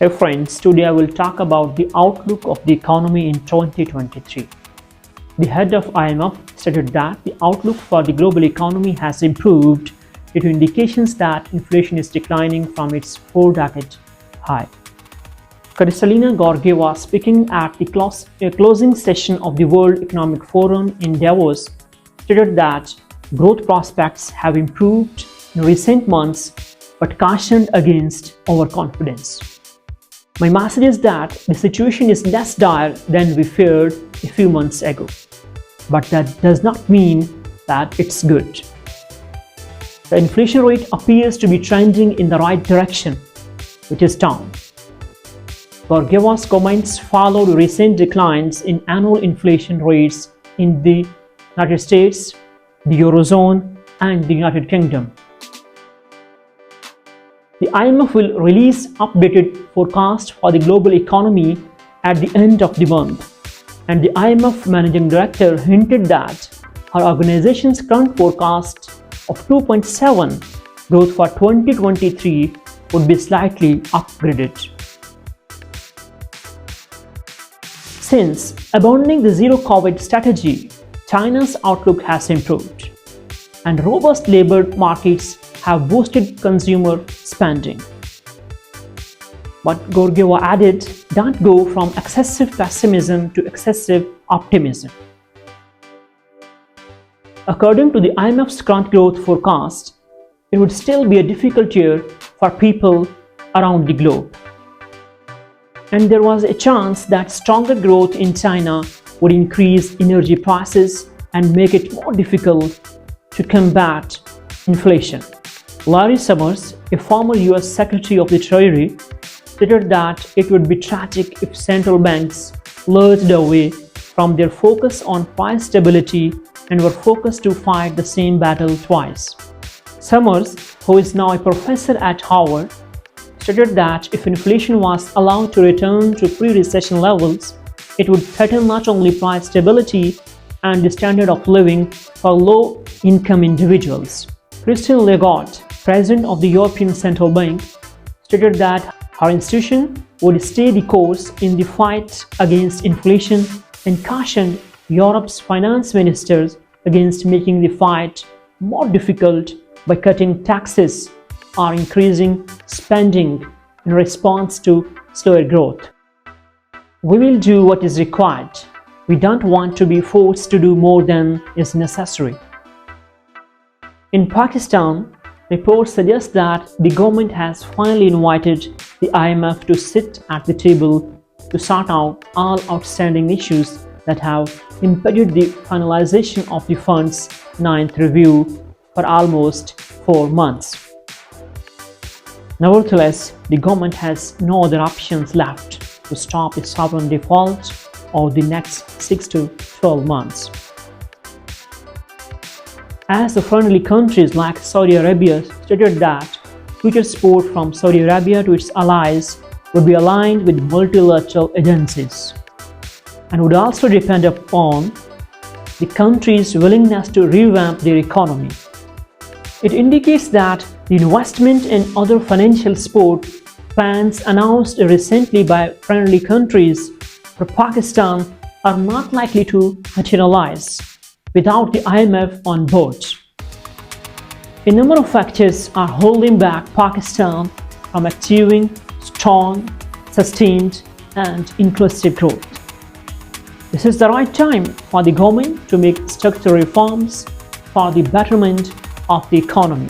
Hey friends, today I will talk about the outlook of the economy in 2023. The head of IMF stated that the outlook for the global economy has improved due to indications that inflation is declining from its 4-decade high. Kristalina Georgieva, speaking at the closing session of the World Economic Forum in Davos, stated that growth prospects have improved in recent months but cautioned against overconfidence. My message is that the situation is less dire than we feared a few months ago, but that does not mean that it's good. The inflation rate appears to be trending in the right direction, which is down. Georgieva's comments followed recent declines in annual inflation rates in the United States, the eurozone, and the United Kingdom. The IMF will release updated forecast for the global economy at the end of the month, and the IMF Managing Director hinted that her organization's current forecast of 2.7 growth for 2023 would be slightly upgraded. Since abandoning the zero-COVID strategy, China's outlook has improved, and robust labor markets have boosted consumer spending. But Georgieva added, don't go from excessive pessimism to excessive optimism. According to the IMF's current growth forecast, it would still be a difficult year for people around the globe. And there was a chance that stronger growth in China would increase energy prices and make it more difficult to combat inflation. Larry Summers, a former US Secretary of the Treasury, stated that it would be tragic if central banks lurched away from their focus on price stability and were focused to fight the same battle twice. Summers, who is now a professor at Harvard, stated that if inflation was allowed to return to pre-recession levels, it would threaten not only price stability and the standard of living for low-income individuals. Christine Lagarde, President of the European Central Bank, stated that her institution would stay the course in the fight against inflation and cautioned Europe's finance ministers against making the fight more difficult by cutting taxes or increasing spending in response to slower growth. We will do what is required. We don't want to be forced to do more than is necessary. In Pakistan, reports suggest that the government has finally invited the IMF to sit at the table to sort out all outstanding issues that have impeded the finalization of the fund's 9th review for almost 4 months. Nevertheless, the government has no other options left to stop a sovereign default over the next 6 to 12 months. As the friendly countries like Saudi Arabia stated that future support from Saudi Arabia to its allies would be aligned with multilateral agencies and would also depend upon the country's willingness to revamp their economy. It indicates that the investment and other financial support plans announced recently by friendly countries for Pakistan are not likely to materialize without the IMF on board. A number of factors are holding back Pakistan from achieving strong, sustained, and inclusive growth. This is the right time for the government to make structural reforms for the betterment of the economy.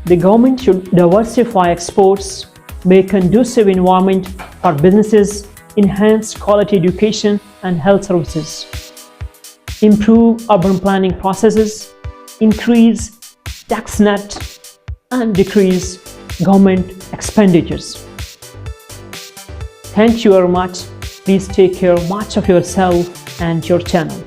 The government should diversify exports, make conducive environment for businesses, enhance quality education and health services, improve urban planning processes, increase tax net, and decrease government expenditures. Thank you very much. Please take care much of yourself and your channel.